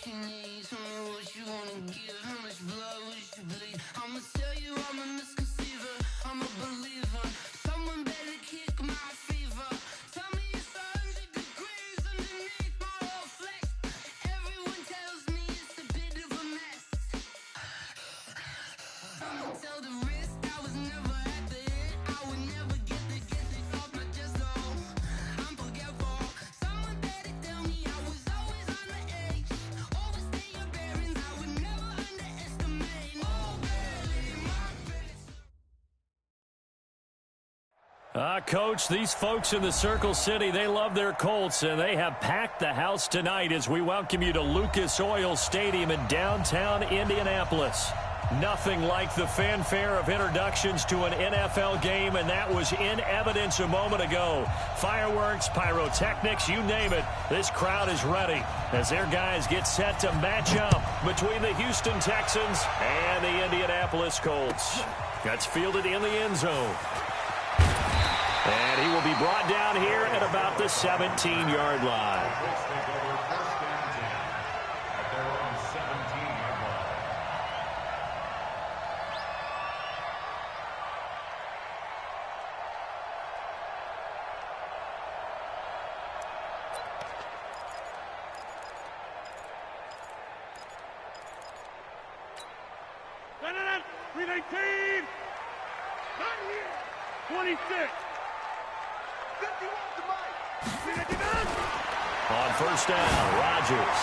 much you need, tell me what you wanna give, how much blood would you bleed? I'ma tell you I'm a misconceiver, I'm a believer. Someone better kick my fever. Tell me it's 100 degrees underneath my whole flesh. Everyone tells me it's a bit of a mess. I'ma tell the risk I was never at the end. I would never get it off my chest, though. I'm forgetful. Someone better tell me I was always on the edge. Overstay your bearings, I would never underestimate. Oh, barely, my credits. Coach, these folks in the Circle City, they love their Colts, and they have packed the house tonight as we welcome you to Lucas Oil Stadium in downtown Indianapolis. Nothing like the fanfare of introductions to an NFL game, and that was in evidence a moment ago. Fireworks, pyrotechnics, you name it. This crowd is ready as their guys get set to match up between the Houston Texans and the Indianapolis Colts. That's fielded in the end zone. And he will be brought down here at about the 17-yard line. Green 18. 26. 51 to Mike. On first down, Rodgers.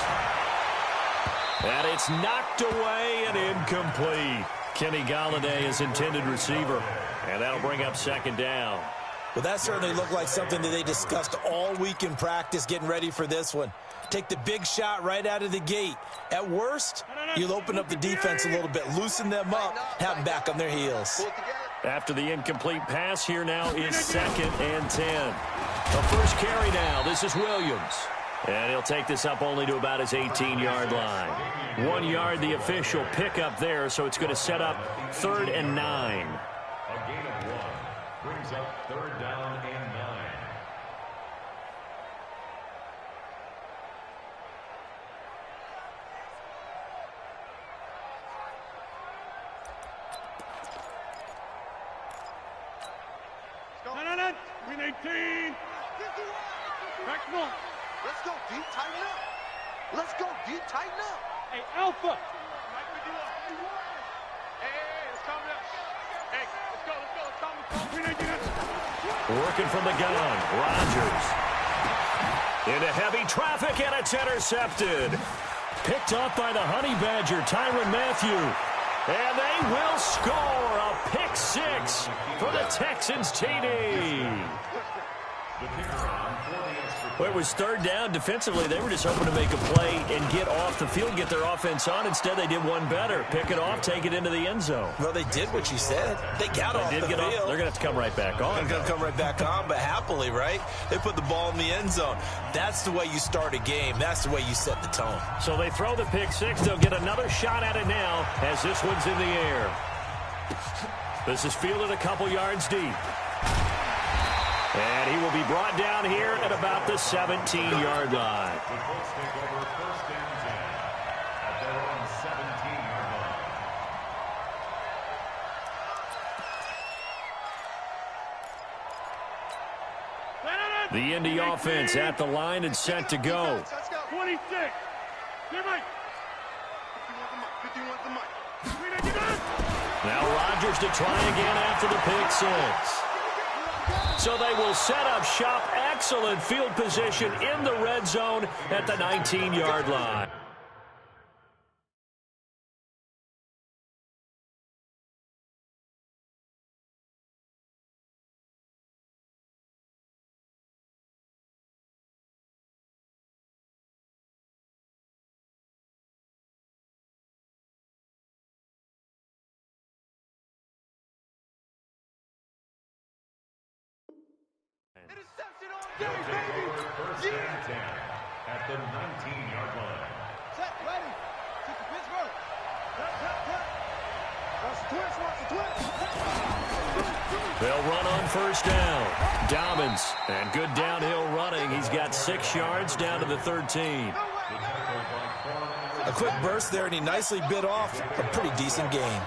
And it's knocked away and incomplete. Kenny Golladay is intended receiver. And that'll bring up second down. Well, that certainly looked like something that they discussed all week in practice getting ready for this one. Take the big shot right out of the gate. At worst, you'll open up the defense a little bit, loosen them up, have them back on their heels. After the incomplete pass, here now is 2nd and 10. The first carry now. This is Williams. And he'll take this up only to about his 18-yard line. 1 yard, the official pickup there, so it's going to set up 3rd and 9. A gain of 1 brings up 3rd down and 9. Green 18. Back one. Let's go deep, tighten up. Let's go deep, tighten up. Hey, Alpha. Hey, let's calm down. Hey, let's go. Green 18. Working from the gun, Rodgers. Into heavy traffic, and it's intercepted. Picked off by the Honey Badger, Tyrann Mathieu. And they will score a pick 6 for the Texans TD. Well, it was 3rd down. Defensively, they were just hoping to make a play and get off the field, get their offense on. Instead, they did one better. Pick it off, take it into the end zone. Well, they did what you said. They got off the field. They're going to have to come right back on. They're going to come right back on, but happily, right? They put the ball in the end zone. That's the way you start a game. That's the way you set the tone. So they throw the pick 6. They'll get another shot at it now as this one's in the air. This is fielded a couple yards deep. And he will be brought down here at about the 17-yard line. The Colts take over 1st and 10 at their own 17-yard line. The Indy offense at the line and set to go. 26. Here, Mike. 51 to Mike. Green 18. Now Rodgers to try again after the pick 6. So they will set up shop. Excellent field position in the red zone at the 19-yard line. They'll take over 1st and 10 at the 19-yard line. Set, ready. Take the Pittsburgh. Watch the twist, watch the twist. They'll run on first down. Dobbins, and good downhill running. He's got 6 yards down to the 13. The tackle by Corn A quick burst there, and he nicely bit off a pretty decent gain.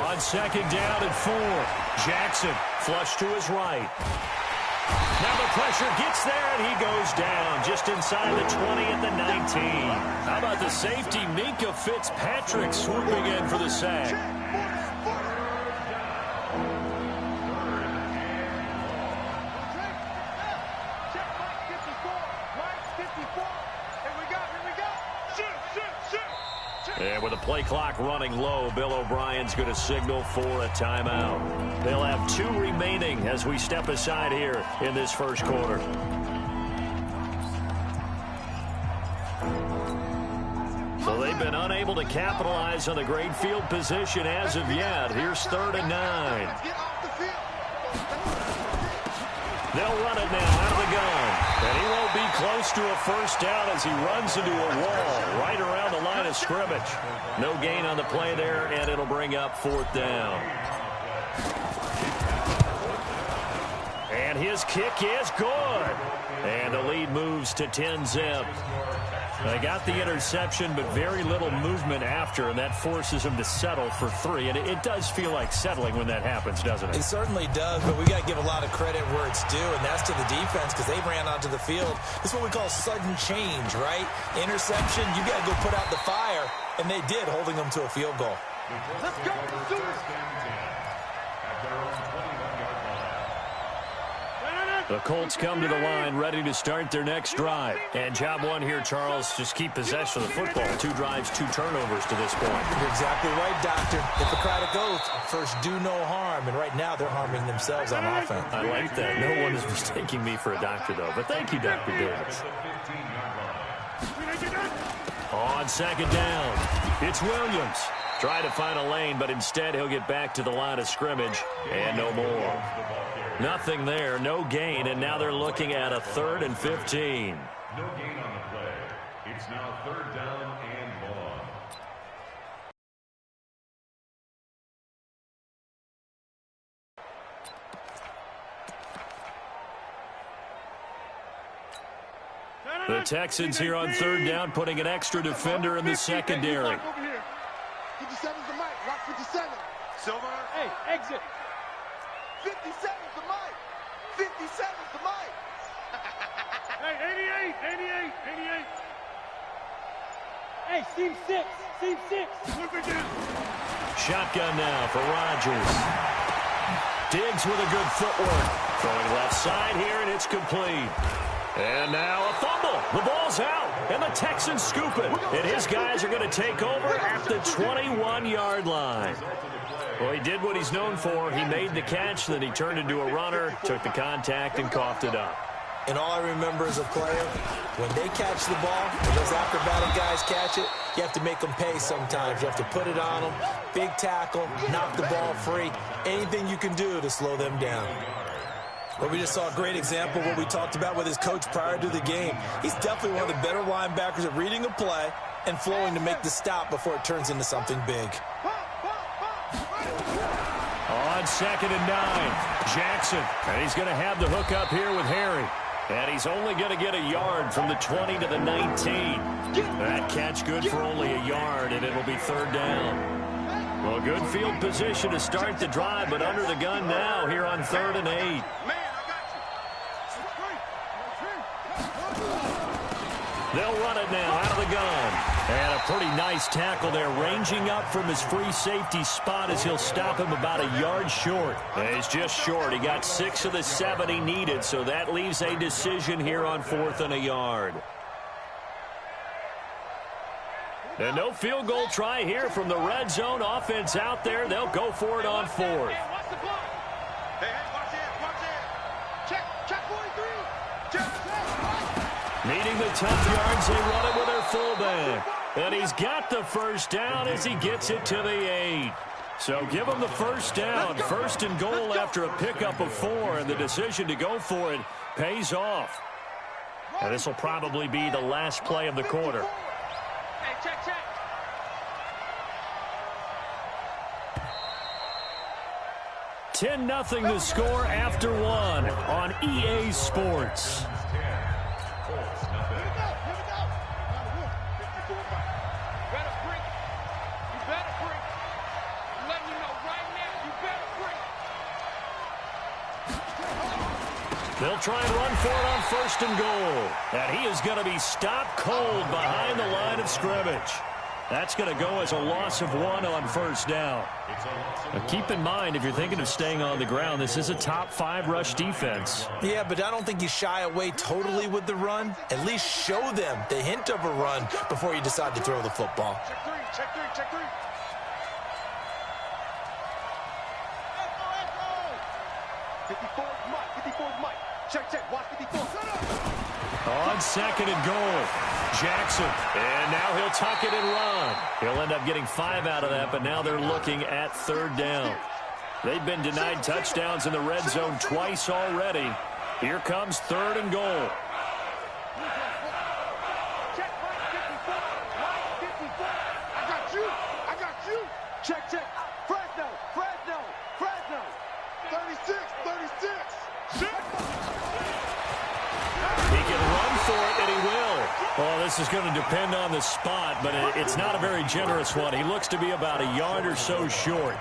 On second down and 4. Jackson flush to his right. Now the pressure gets there, and he goes down just inside the 20 at the 19. How about the safety, Minka Fitzpatrick, swooping in for the sack? And with the play clock running low, Bill O'Brien's going to signal for a timeout. They'll have 2 remaining as we step aside here in this first quarter. So they've been unable to capitalize on the great field position as of yet. Here's 3rd and 9. They'll run it now out of the gun. And he won't be close to a first down as he runs into a wall right around the line of scrimmage. No gain on the play there, and it'll bring up 4th down. And his kick is good. And the lead moves to 10-zip. They got the interception, but very little movement after, and that forces them to settle for 3. And it does feel like settling when that happens, doesn't it? It certainly does, but we got to give a lot of credit where it's due, and that's to the defense because they ran onto the field. It's what we call sudden change, right? Interception, you got to go put out the fire, and they did, holding them to a field goal. Let's go. Let's do it. The Colts come to the line ready to start their next drive. And job one here, Charles, just keep possession of the football. 2 drives, 2 turnovers to this point. You're exactly right, Doctor. Hippocratic oath, first do no harm. And right now they're harming themselves on offense. I like that. No one is mistaking me for a doctor, though. But thank you, Dr. Davis. On second down, it's Williams. Try to find a lane, but instead he'll get back to the line of scrimmage. And no more. Nothing there, no gain, and now they're looking at a 3rd and 15. No gain on the play. It's now 3rd down and long. The Texans here on 3rd down, putting an extra defender in the secondary. 57's the mic. Rock 57. Silver. Hey, exit. 57's the mic. 57's the mic. Hey, 88. Hey, seam 6. Look at this. Shotgun now for Rodgers. Diggs with a good footwork. Throwing left side here, and it's complete. And now a fumble. The ball's out, and the Texans scoop it. And his guys are going to take over at the 21-yard line. Well, he did what he's known for. He made the catch, then he turned into a runner, took the contact, and coughed it up. And all I remember as a player, when they catch the ball, when those acrobatic guys catch it, you have to make them pay sometimes. You have to put it on them, big tackle, knock the ball free, anything you can do to slow them down. Well, we just saw a great example of what we talked about with his coach prior to the game. He's definitely one of the better linebackers at reading a play and flowing to make the stop before it turns into something big. On 2nd and 9, Jackson. And he's going to have the hook up here with Harry. And he's only going to get a yard from the 20 to the 19. That catch good for only a yard, and it'll be 3rd down. Well, good field position to start the drive, but under the gun now here on 3rd and 8. They'll run it now out of the gun. And a pretty nice tackle there, ranging up from his free safety spot as he'll stop him about a yard short. And he's just short. He got 6 of the 7 he needed, so that leaves a decision here on 4th and a yard. And no field goal try here from the red zone. Offense out there. They'll go for it on 4th. Needing the tough yards, they run it with their fullback. And he's got the first down as he gets it to the 8. So give him the first down. 1st and goal after a pickup of 4, and the decision to go for it pays off. And this will probably be the last play of the quarter. Hey, check. 10-0 the score after 1 on EA Sports. They'll try and run for it on 1st and goal. And he is going to be stopped cold behind the line of scrimmage. That's going to go as a loss of 1 on 1st down. Now keep in mind, if you're thinking of staying on the ground, this is a top 5 rush defense. Yeah, but I don't think you shy away totally with the run. At least show them the hint of a run before you decide to throw the football. Check three, check three, check three. 54 is Mike, 54 is Mike. Check, watch 54. On 2nd and goal, Jackson. And now he'll tuck it and run. He'll end up getting 5 out of that, but now they're looking at 3rd down. They've been denied touchdowns in the red zone twice already. Here comes 3rd and goal. Check, Mike 54, Mike 54. I got you. Check. Fresno. 36. He can run for it, and he will. Well, this is going to depend on the spot, but it's not a very generous one. He looks to be about a yard or so short.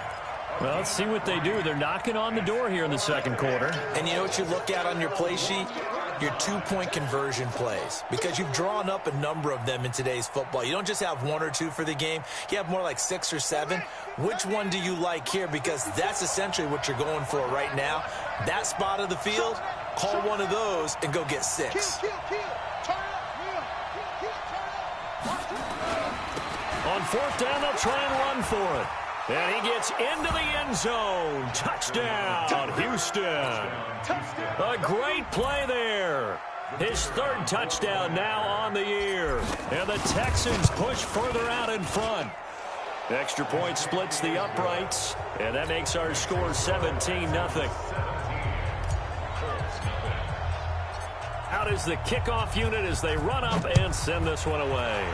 Well, let's see what they do. They're knocking on the door here in the 2nd quarter. And you know what you look at on your play sheet? Your 2-point conversion plays, because you've drawn up a number of them in today's football. You don't just have 1 or 2 for the game. You have more like 6 or 7. Which one do you like here? Because that's essentially what you're going for right now. That spot of the field, call one of those and go get 6. Kill. Turn up. On 4th down, they'll try and run for it. And he gets into the end zone. Touchdown, Houston. A great play there. His 3rd touchdown now on the year. And the Texans push further out in front. Extra point splits the uprights. And that makes our score 17-0. Out is the kickoff unit as they run up and send this one away.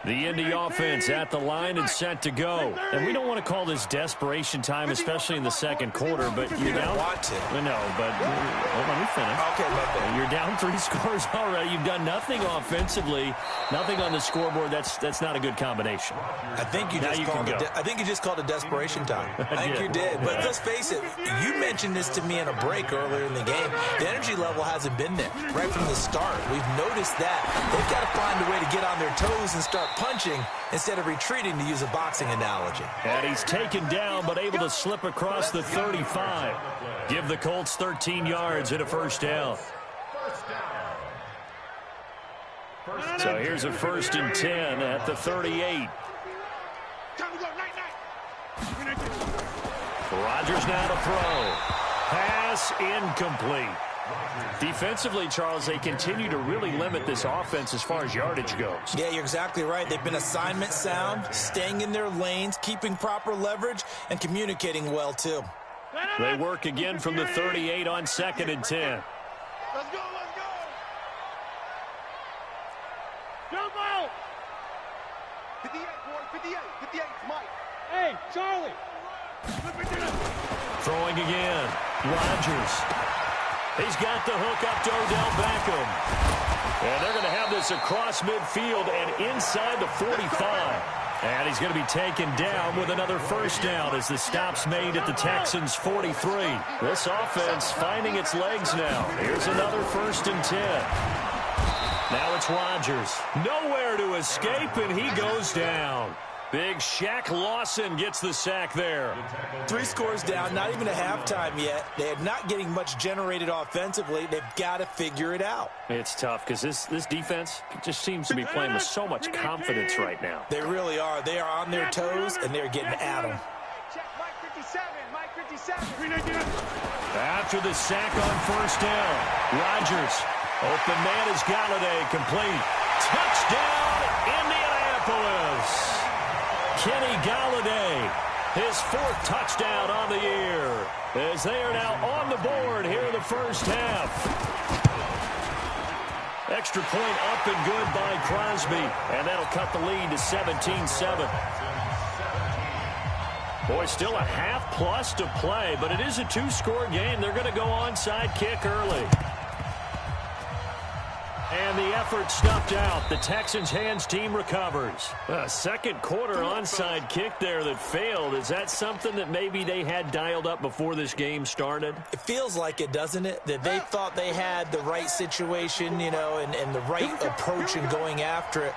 The Indy offense at the line and set to go. And we don't want to call this desperation time, especially in the 2nd quarter, but you're down. Want to. No, but let me finish. Okay, my bad. You're down 3 scores already. You've done nothing offensively, nothing on the scoreboard. That's not a good combination. I think you just called it desperation time. I think you did. But let's face it, you mentioned this to me in a break earlier in the game. The energy level hasn't been there right from the start. We've noticed that. They've got to find a way to get on their toes and start punching instead of retreating, to use a boxing analogy. And he's taken down but able to slip across the 35. Give the Colts 13 yards and a 1st down. So here's a 1st and 10 at the 38. Rodgers now to throw. Pass incomplete. Defensively, Charles, they continue to really limit this offense as far as yardage goes. Yeah, you're exactly right. They've been assignment sound, staying in their lanes, keeping proper leverage, and communicating well, too. They work again from the 38 on 2nd and 10. Let's go. Jump out! 58, boy, 58, Mike. Hey, Charlie! Throwing again. Rodgers. He's got the hook up to Odell Beckham. And they're going to have this across midfield and inside the 45. And he's going to be taken down with another 1st down as the stop's made at the Texans' 43. This offense finding its legs now. Here's another 1st and 10. Now it's Rodgers. Nowhere to escape, and he goes down. Big Shaq Lawson gets the sack there. 3 scores down, not even a halftime yet. They are not getting much generated offensively. They've got to figure it out. It's tough because this defense just seems to be playing with so much confidence right now. They really are. They are on their toes, and they're getting at them. Check Mike 57, Mike 57. After the sack on 1st down, Rodgers. Open man is Galladay, complete. Touchdown, Indianapolis. Kenny Galladay, his 4th touchdown on the year, as they are now on the board here in the 1st half. extra point up and good by Crosby. And that'll cut the lead to 17-7. Boy, still a half-plus to play, but it is a two-score game. They're going to go onside kick early. And the effort snuffed out. The Texans' hands team recovers. A second quarter onside kick there that failed. Is that something that maybe they had dialed up before this game started? It feels like it, doesn't it? That they thought they had the right situation, you know, and the right approach in going after it.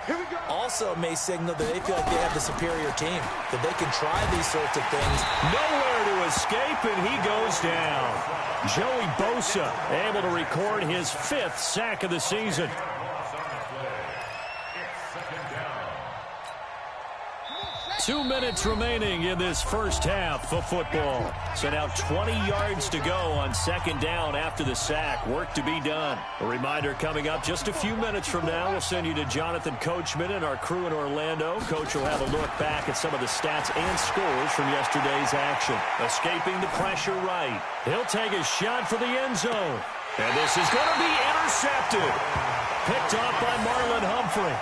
Also may signal that they feel like they have the superior team, that they can try these sorts of things. Nowhere to escape, and he goes down. Joey Bosa able to record his 5th sack of the season. 2 minutes remaining in this first half of football. So now 20 yards to go on second down after the sack. Work to be done. A reminder coming up just a few minutes from now. We'll send you to Jonathan Coachman and our crew in Orlando. Coach will have a look back at some of the stats and scores from yesterday's action. Escaping the pressure right. He'll take a shot for the end zone. And this is going to be intercepted. Picked off by Marlon Humphrey.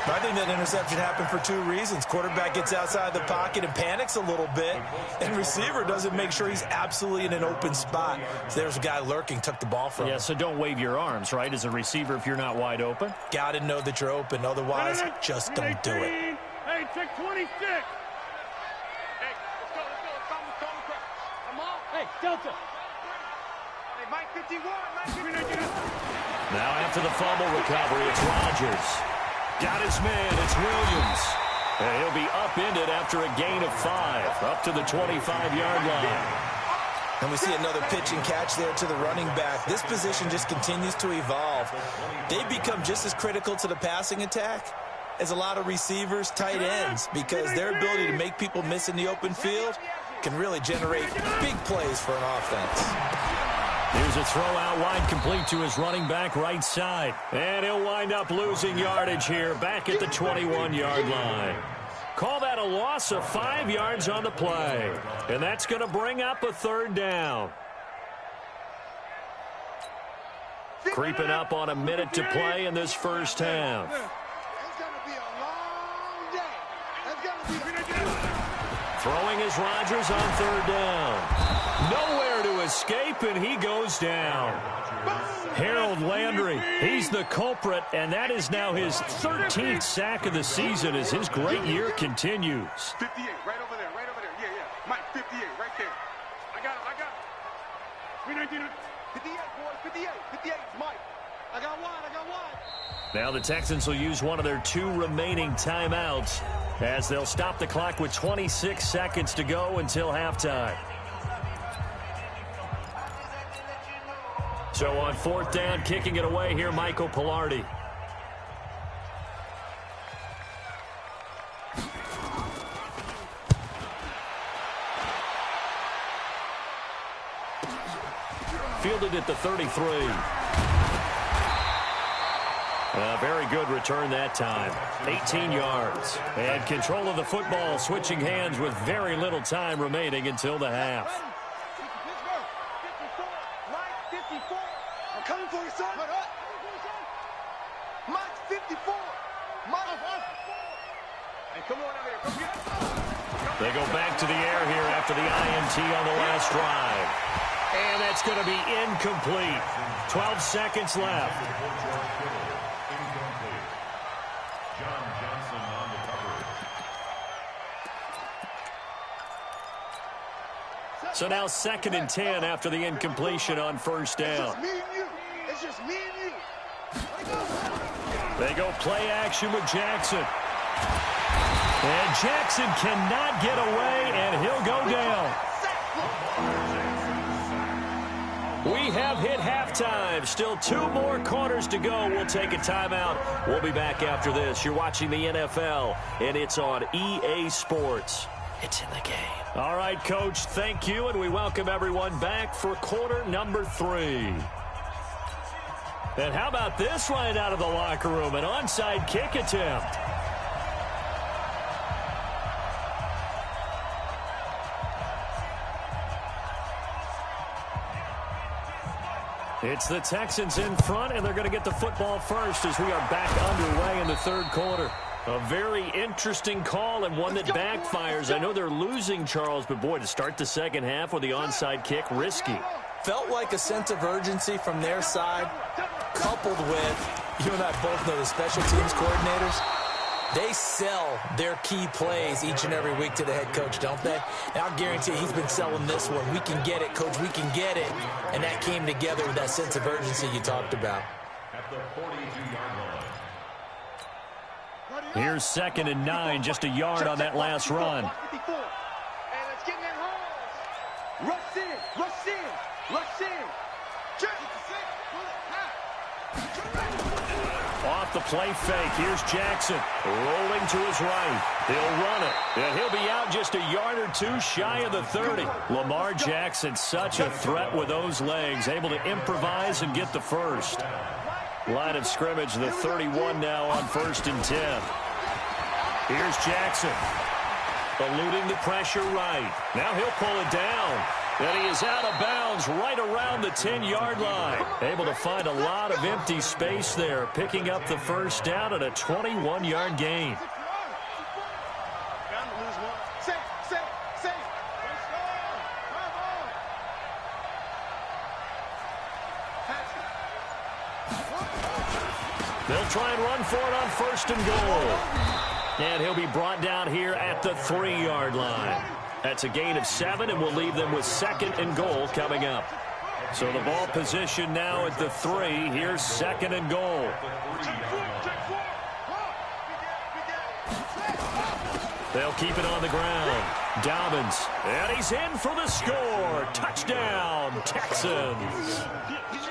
I think that interception happened for 2 reasons. Quarterback gets outside the pocket and panics a little bit, and receiver doesn't make sure he's absolutely in an open spot. So there's a guy lurking, took the ball from him. Yeah, so don't wave your arms, right, as a receiver if you're not wide open. Got to know that you're open. Otherwise, just don't do it. Hey, check 26. Hey, let's go. Come quick. Come on. Hey, Delta. Hey, Mike 51. Now after the fumble recovery, it's Rodgers. Got his man, it's Williams. And he'll be upended after a gain of 5, up to the 25-yard line. And we see another pitch and catch there to the running back. This position just continues to evolve. They become just as critical to the passing attack as a lot of receivers, tight ends, because their ability to make people miss in the open field can really generate big plays for an offense. Here's a throw out wide, complete to his running back right side. And he'll wind up losing yardage here back at the 21-yard line. Call that a loss of 5 yards on the play. And that's going to bring up a third down. Creeping up on a minute to play in this first half. It's going to be a long day. Throwing is Rodgers on third down. Nowhere to escape, and he goes down. Harold Landry, he's the culprit, and that is now his 13th sack of the season as his great year continues. 58, right over there. Yeah. Mike, 58, right there. I got him. 58, boys, 58. 58, Mike. I got one. Now the Texans will use one of their 2 remaining timeouts as they'll stop the clock with 26 seconds to go until halftime. So on fourth down, kicking it away here, Michael Pilardi. Fielded at the 33. A very good return that time. 18 yards. And control of the football, switching hands with very little time remaining until the half. I'm coming for you, son. Mike 54. Hey, come on out here. Come get it. They go back to the air here after the INT on the last drive. And that's going to be incomplete. 12 seconds left. So now 2nd and 10 after the incompletion on first down. It's just me and you. They go play action with Jackson. And Jackson cannot get away, and he'll go down. We have hit halftime. Still 2 more quarters to go. We'll take a timeout. We'll be back after this. You're watching the NFL, and it's on EA Sports. It's in the game. All right, Coach, thank you, and we welcome everyone back for quarter number 3. And how about this right out of the locker room? An onside kick attempt. It's the Texans in front, and they're going to get the football first as we are back underway in the third quarter. A very interesting call and one that backfires. I know they're losing, Charles, but boy, to start the second half with the onside kick, risky. Felt like a sense of urgency from their side, coupled with, you and I both know the special teams coordinators. They sell their key plays each and every week to the head coach, don't they? And I'll guarantee he's been selling this one. We can get it, coach, we can get it. And that came together with that sense of urgency you talked about. At the 42-yard line. Here's 2nd and 9, just a yard on that last run. And let's get in that holes. Rush in, rush in, rush in. Off the play fake, here's Jackson, rolling to his right. He'll run it, and he'll be out just a yard or two shy of the 30. Lamar Jackson, such a threat with those legs, able to improvise and get the first. Line of scrimmage, the 31 now on 1st and 10. Here's Jackson, eluding the pressure right. Now he'll pull it down. And he is out of bounds right around the 10-yard line. Able to find a lot of empty space there, picking up the first down at a 21-yard gain. They'll try and run for it on 1st and goal. And he'll be brought down here at the 3-yard line. That's a gain of 7, and we'll leave them with 2nd and goal coming up. So the ball position now at the 3. Here's 2nd and goal. They'll keep it on the ground. Dobbins, and he's in for the score. Touchdown, Texans.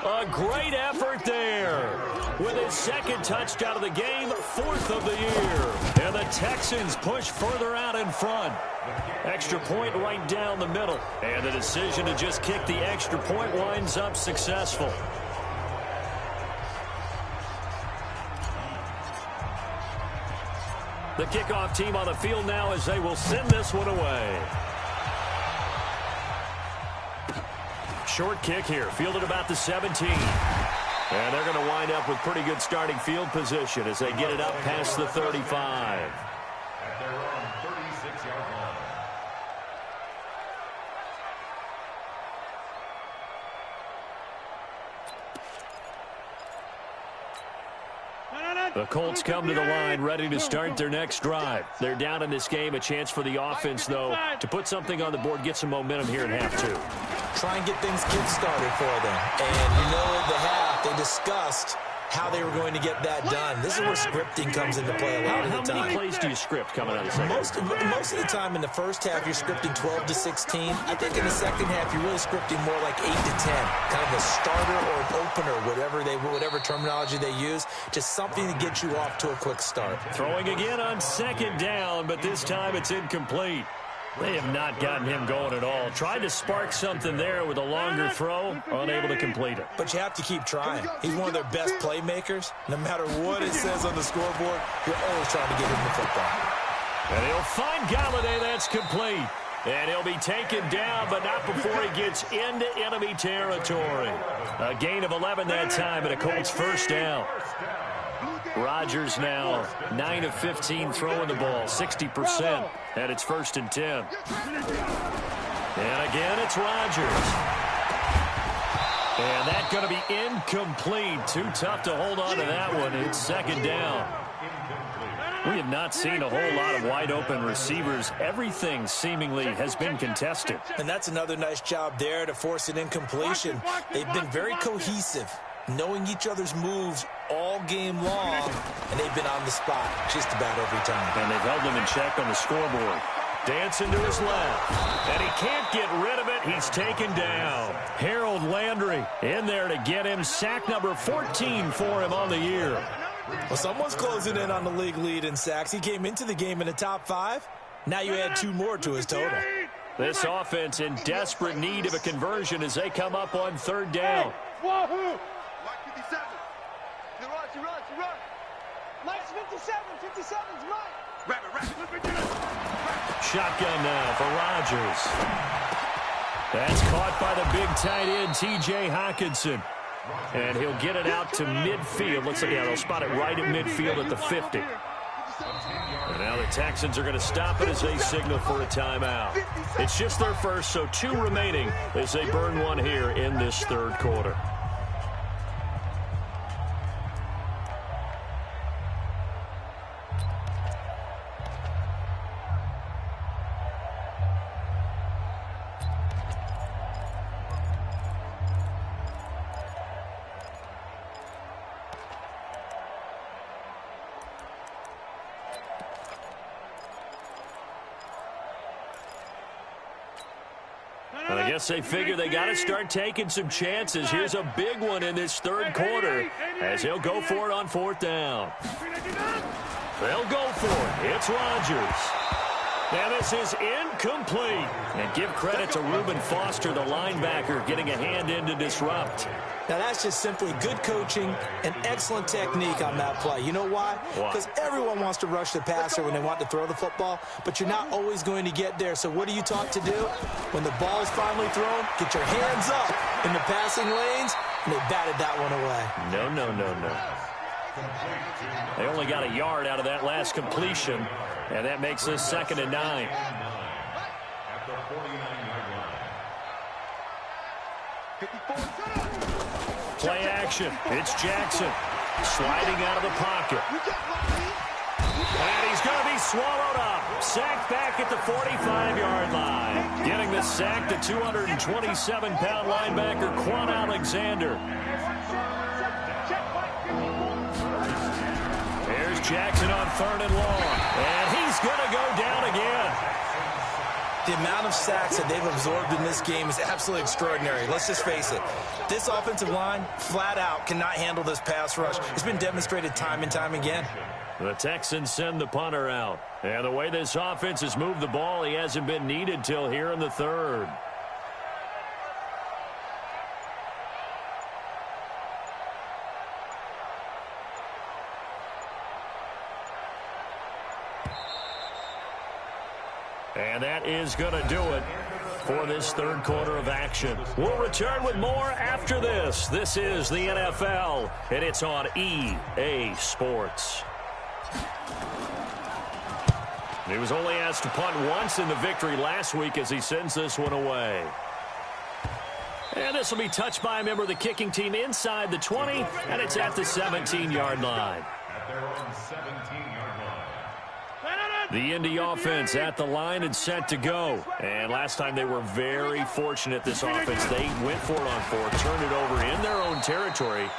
A great effort there. With his 2nd touchdown of the game, 4th of the year. And the Texans push further out in front. Extra point right down the middle. And the decision to just kick the extra point winds up successful. The kickoff team on the field now as they will send this one away. Short kick here, fielded about the 17. And they're going to wind up with pretty good starting field position as they get it up past the 35. At their own 36-yard line. The Colts come to the line ready to start their next drive. They're down in this game. A chance for the offense, though, to put something on the board, get some momentum here in half 2. Try and get things kick-started for them. And you know at the half, they discussed how they were going to get that done. This is where scripting comes into play a lot of the time. How many plays do you script coming out of the second? Most of the time in the first half, you're scripting 12 to 16. I think in the second half, you're really scripting more like 8 to 10. Kind of a starter or an opener, whatever terminology they use. Just something to get you off to a quick start. Throwing again on 2nd down, but this time it's incomplete. They have not gotten him going at all. Tried to spark something there with a longer throw, unable to complete it. But you have to keep trying. He's one of their best playmakers. No matter what it says on the scoreboard, you're always trying to get him the football. And he'll find Galladay. That's complete. And he'll be taken down, but not before he gets into enemy territory. A gain of 11 that time, and a Colts first down. Rodgers now 9 of 15 throwing the ball, 60%, and it's 1st and 10. And again, it's Rodgers. And that's going to be incomplete. Too tough to hold on to that one. It's 2nd down. We have not seen a whole lot of wide-open receivers. Everything seemingly has been contested. And that's another nice job there to force an incompletion. They've been very cohesive, knowing each other's moves all game long, and they've been on the spot just about every time. And they've held them in check on the scoreboard. Dancing to his left, and he can't get rid of it. He's taken down. Harold Landry in there to get him. Sack number 14 for him on the year. Well, someone's closing in on the league lead in sacks. He came into the game in the top 5. Now you add 2 more to his total. This offense in desperate need of a conversion as they come up on 3rd down. Wahoo! Mike 57. He runs. Mike's 57. 57's Mike. Rabbit. Shotgun now for Rodgers. That's caught by the big tight end, T.J. Hockenson. And he'll get it out to midfield. Looks like, yeah, they'll spot it right at midfield at the 50. And now the Texans are going to stop it as they signal for a timeout. It's just their first, so 2 remaining as they burn one here in this third quarter. And I guess they figure they got to start taking some chances. Here's a big one in this third quarter as they'll go for it on 4th down. They'll go for it. It's Rodgers. And this is incomplete. And give credit to Reuben Foster, the linebacker, getting a hand in to disrupt. Now, that's just simply good coaching and excellent technique on that play. You know why? Because everyone wants to rush the passer when they want to throw the football, but you're not always going to get there. So what are you taught to do? When the ball's finally thrown, get your hands up in the passing lanes, and they batted that one away. No, no, no, no. They only got a yard out of that last completion, and that makes this 2nd and 9. Play action. It's Jackson sliding out of the pocket. And he's going to be swallowed up. Sacked back at the 45-yard line. Getting the sack to 227-pound linebacker Quan Alexander. Here's Jackson on 3rd and long. And he's going to go down again. The amount of sacks that they've absorbed in this game is absolutely extraordinary. Let's just face it. This offensive line, flat out, cannot handle this pass rush. It's been demonstrated time and time again. The Texans send the punter out. And the way this offense has moved the ball, he hasn't been needed till here in the 3rd. And that is going to do it for this third quarter of action. We'll return with more after this. This is the NFL, and it's on EA Sports. He was only asked to punt once in the victory last week as he sends this one away. And this will be touched by a member of the kicking team inside the 20, and it's at the 17-yard line. At their own 17-yard line. The Indy offense at the line and set to go. And last time they were very fortunate, this offense. They went for it on 4, turned it over in their own territory,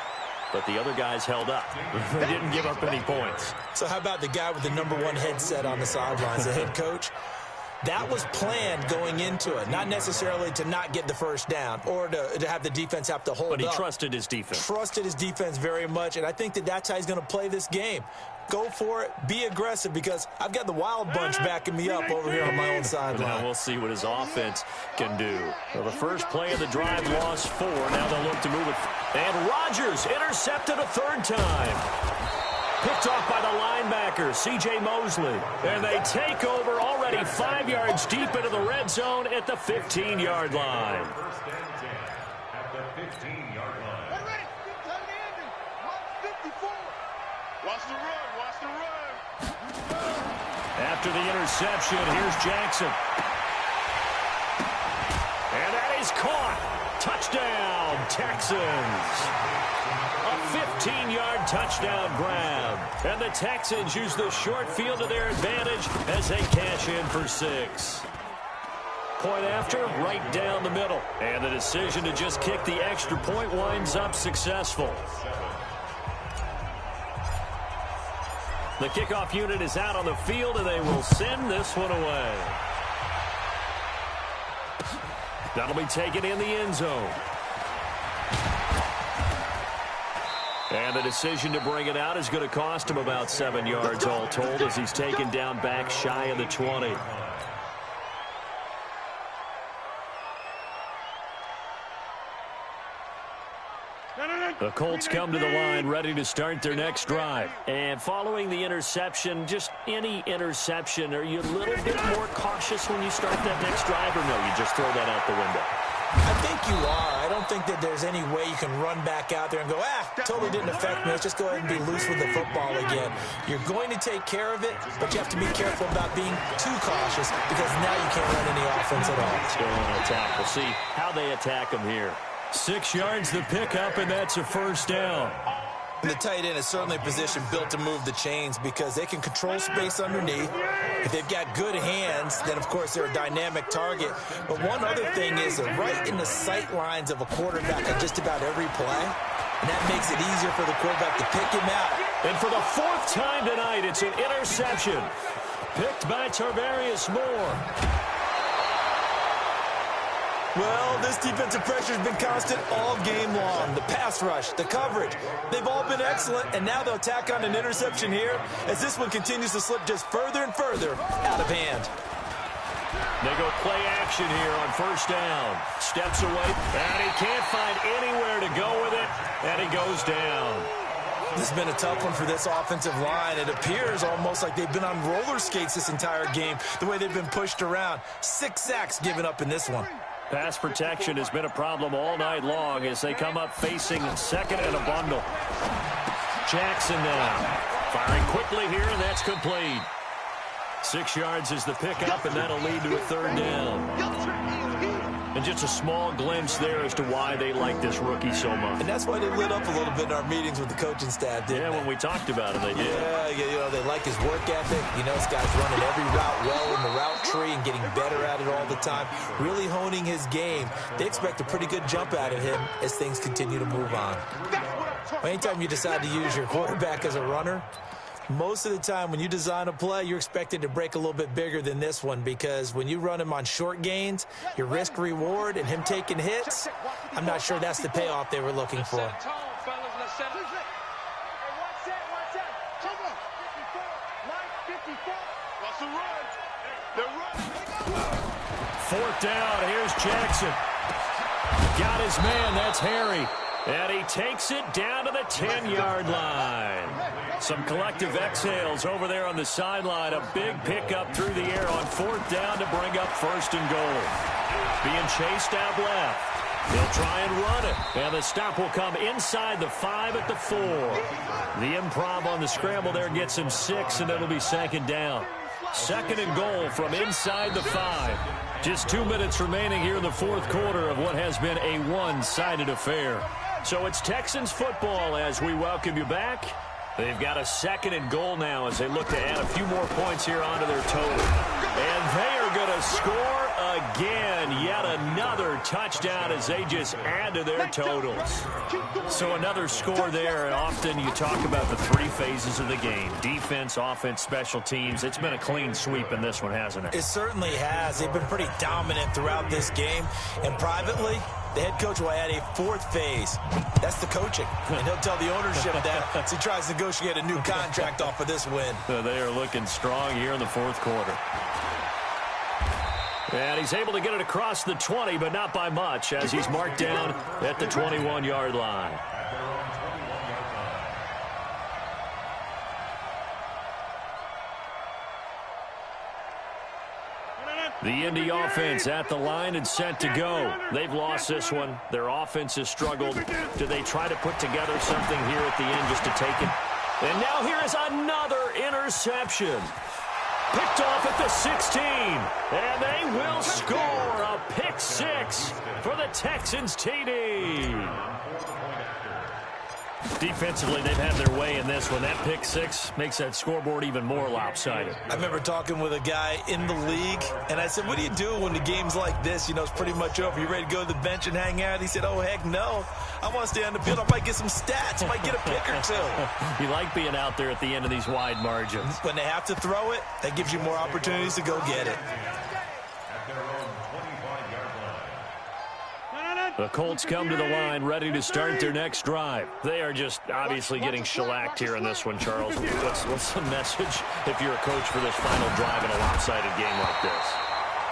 but the other guys held up. They didn't give up any points. So how about the guy with the #1 headset on the sidelines, the head coach? That was planned going into it, not necessarily to not get the first down or to have the defense have to hold up. But he trusted his defense. Trusted his defense very much, and I think that's how he's going to play this game. Go for it, be aggressive, because I've got the wild bunch backing me up over here on my own sideline. Now we'll see what his offense can do. Well, the first play of the drive lost 4. Now they'll look to move it. And Rodgers intercepted a 3rd time. Picked off by the linebacker, C.J. Mosley. And they take over already 5 yards deep into the red zone at the 15-yard line. First and 10 at the 15-yard line. Get ready. Watch 54. Watch the run. Watch the run. After the interception, here's Jackson. And that is caught. Touchdown, Texans. A 15-yard touchdown grab. And the Texans use the short field to their advantage as they cash in for 6. Point after, right down the middle. And the decision to just kick the extra point winds up successful. The kickoff unit is out on the field, and they will send this one away. That'll be taken in the end zone. And the decision to bring it out is going to cost him about 7 yards all told as he's taken down back shy of the 20. The Colts come to the line ready to start their next drive. And following the interception, just any interception, are you a little bit more cautious when you start that next drive, or no, you just throw that out the window? I think you are. I don't think that there's any way you can run back out there and go, totally didn't affect me. Let's just go ahead and be loose with the football again. You're going to take care of it, but you have to be careful about being too cautious because now you can't run any offense at all. Still on attack. We'll see how they attack him here. 6 yards the pickup, and that's a first down. And the tight end is certainly a position built to move the chains because they can control space underneath. If they've got good hands, then, of course, they're a dynamic target. But one other thing is they're right in the sight lines of a quarterback at just about every play. And that makes it easier for the quarterback to pick him out. And for the 4th time tonight, it's an interception. Picked by Tarvarius Moore. Well, this defensive pressure has been constant all game long. The pass rush, the coverage, they've all been excellent, and now they'll tack on an interception here as this one continues to slip just further and further out of hand. They go play action here on first down. Steps away, and he can't find anywhere to go with it, and he goes down. This has been a tough one for this offensive line. It appears almost like they've been on roller skates this entire game, the way they've been pushed around. 6 sacks given up in this one. Pass protection has been a problem all night long as they come up facing second and a bundle. Jackson now firing quickly here, and that's complete. 6 yards is the pickup, and that'll lead to a third down. And just a small glimpse there as to why they like this rookie so much. And that's why they lit up a little bit in our meetings with the coaching staff, didn't they? When we talked about him, they did. Yeah, they like his work ethic. You know, this guy's running every route well in the route tree and getting better at it all the time, really honing his game. They expect a pretty good jump out of him as things continue to move on. Anytime you decide to use your quarterback as a runner, most of the time when you design a play, you're expected to break a little bit bigger than this one because when you run him on short gains, your risk-reward and him taking hits, I'm not sure that's the payoff they were looking for. 4th down, here's Jackson. Got his man, that's Harry. And he takes it down to the 10-yard line. Some collective exhales over there on the sideline. A big pickup through the air on 4th down to bring up 1st and goal. Being chased out left. They'll try and run it. And the stop will come inside the 5 at the 4. The improv on the scramble there gets him 6, and it'll be 2nd down. 2nd and goal from inside the 5. Just 2 minutes remaining here in the 4th quarter of what has been a one-sided affair. So it's Texans football as we welcome you back. They've got a 2nd and goal now as they look to add a few more points here onto their total. And they are going to score again. Yet another touchdown as they just add to their totals. So another score there. And often you talk about the 3 phases of the game. Defense, offense, special teams. It's been a clean sweep in this one, hasn't it? It certainly has. They've been pretty dominant throughout this game. And privately, the head coach will add a 4th phase. That's the coaching. And he'll tell the ownership that as he tries to negotiate a new contract off of this win. They are looking strong here in the 4th quarter. And he's able to get it across the 20, but not by much, as he's marked down at the 21-yard line. The Indy offense at the line and set to go. They've lost this one. Their offense has struggled. Do they try to put together something here at the end just to take it? And now here is another interception. Picked off at the 16. And they will score a pick 6 for the Texans TD. Defensively, they've had their way in this one. That pick 6 makes that scoreboard even more lopsided. I remember talking with a guy in the league, and I said, what do you do when the game's like this? You know, it's pretty much over. You ready to go to the bench and hang out? He said, oh, heck no. I want to stay on the field. I might get some stats. I might get a pick or 2. You like being out there at the end of these wide margins. When they have to throw it, that gives you more opportunities to go get it. The Colts come to the line ready to start their next drive. They are just obviously getting shellacked here in this one, Charles. What's the message if you're a coach for this final drive in a lopsided game like this?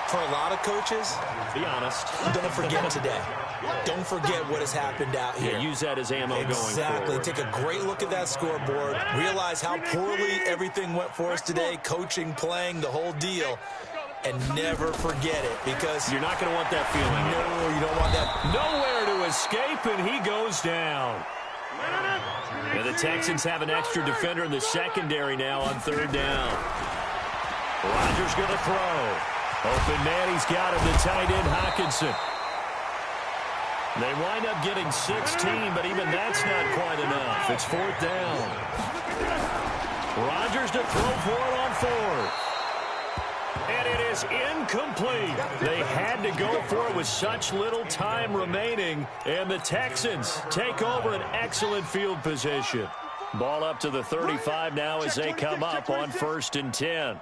For a lot of coaches, be honest, don't forget today. Don't forget what has happened out here. Yeah, use that as ammo going forward. Exactly. Take a great look at that scoreboard. Realize how poorly everything went for us today. Coaching, playing, the whole deal. and never forget it because you're not going to want that feeling. No, you don't want that. Nowhere to escape, and he goes down. And the Texans have an extra defender in the secondary now on third down. Rodgers going to throw. Open man, he's got him, the tight end, Hockenson. They wind up getting 16, but even that's not quite enough. It's fourth down. Rodgers to throw for it on fourth. And it is incomplete. They had to go for it with such little time remaining, and the Texans take over an excellent field position. Ball up to the 35 now as they come up on 1st and 10.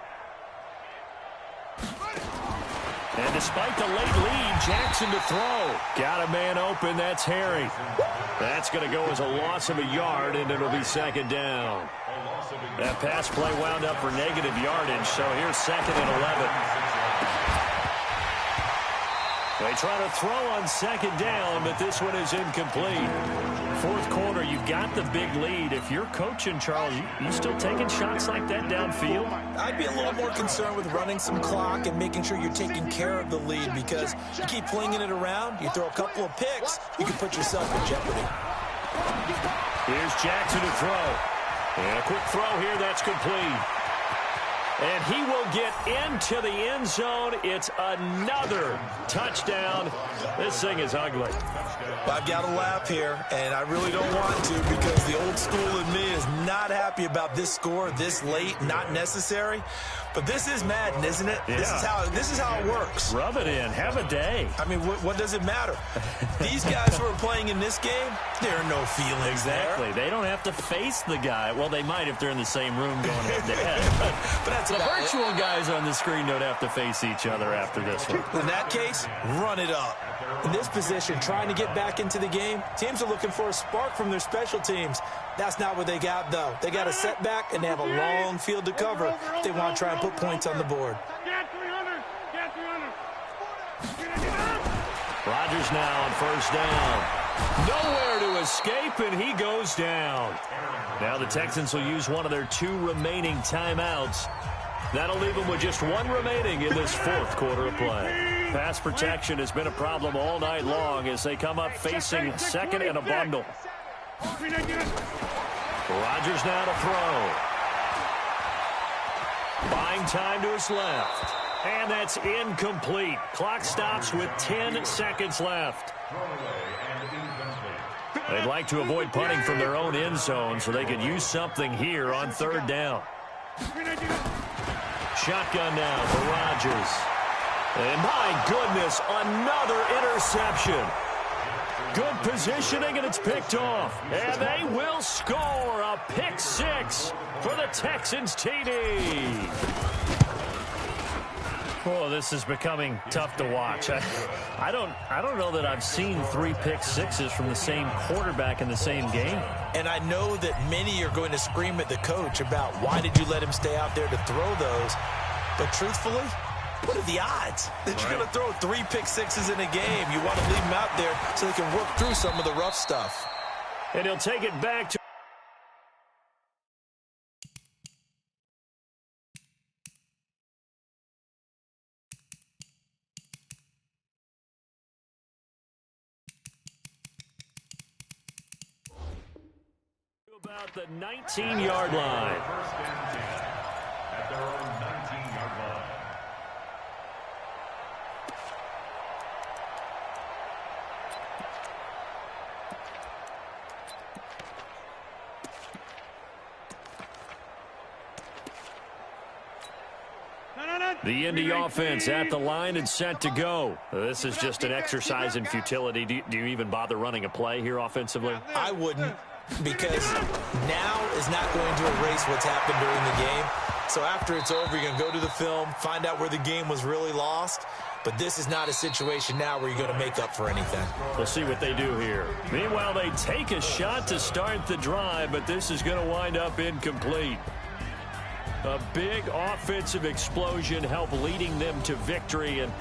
And despite the late lead, Jackson to throw. Got a man open, that's Harry. That's going to go as a loss of a yard, and it'll be 2nd down. That pass play wound up for negative yardage, so here's 2nd and 11. They try to throw on 2nd down, but this one is incomplete. 4th quarter, you've got the big lead. If you're coaching, Charles, you still taking shots like that downfield? I'd be a little more concerned with running some clock and making sure you're taking care of the lead because you keep flinging it around, you throw a couple of picks, you can put yourself in jeopardy. Here's Jackson to throw. And a quick throw here, that's complete. And he will get into the end zone. It's another touchdown. This thing is ugly. I've got to laugh here, and I really don't want to because the old school in me is not happy about this score this late, not necessary. But this is Madden, isn't it? Yeah. This is how it works. Rub it in. Have a day. I mean, what does it matter? These guys who are playing in this game, there are no feelings exactly. there. They don't have to face the guy. Well, they might if they're in the same room going head-to-head. But that's the virtual guys on the screen don't have to face each other after this one. In that case, run it up. In this position, trying to get back into the game, teams are looking for a spark from their special teams. That's not what they got, though. They got a setback, and they have a long field to cover if they want to try and put points on the board. Rodgers now on 1st down. Nowhere to escape, and he goes down. Now the Texans will use one of their 2 remaining timeouts. That'll leave them with just 1 remaining in this 4th quarter of play. Pass protection has been a problem all night long as they come up facing 2nd and a bundle. Rodgers now to throw. Buying time to his left. And that's incomplete. Clock stops with 10 seconds left. They'd like to avoid punting from their own end zone so they could use something here on 3rd down. Shotgun now for Rodgers. And my goodness, another interception. Good positioning, and it's picked off. And they will score a pick 6 for the Texans TD. Oh, this is becoming tough to watch. I don't know that I've seen 3 pick 6s from the same quarterback in the same game. And I know that many are going to scream at the coach about why did you let him stay out there to throw those. But truthfully, what are the odds that you're going to throw 3 pick 6s in a game? You want to leave them out there so they can work through some of the rough stuff. And he'll take it back to about the 19-yard line. First and 10 at their own 19-yard line. The Indy offense at the line and set to go. This is just an exercise in futility. Do you even bother running a play here offensively? I wouldn't, because now is not going to erase what's happened during the game. So after it's over, you're going to go to the film, find out where the game was really lost. But this is not a situation now where you're going to make up for anything. We'll see what they do here. Meanwhile, they take a shot to start the drive, but this is going to wind up incomplete. A big offensive explosion helped leading them to victory, and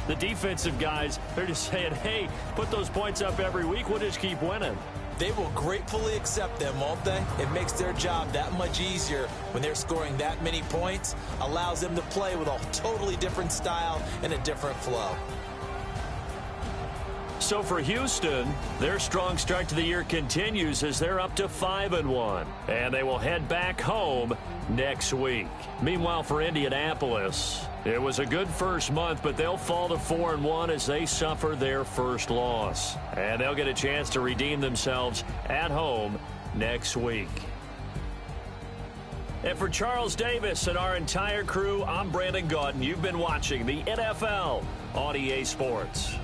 the defensive guys, they're just saying, hey, put those points up every week, we'll just keep winning. They will gratefully accept them, won't they? It makes their job that much easier when they're scoring that many points, allows them to play with a totally different style and a different flow. So for Houston, their strong start to the year continues as they're up to 5-1, and they will head back home next week. Meanwhile, for Indianapolis, it was a good first month, but they'll fall to 4-1 as they suffer their first loss, and they'll get a chance to redeem themselves at home next week. And for Charles Davis and our entire crew, I'm Brandon Gaudin. You've been watching the NFL on EA Sports.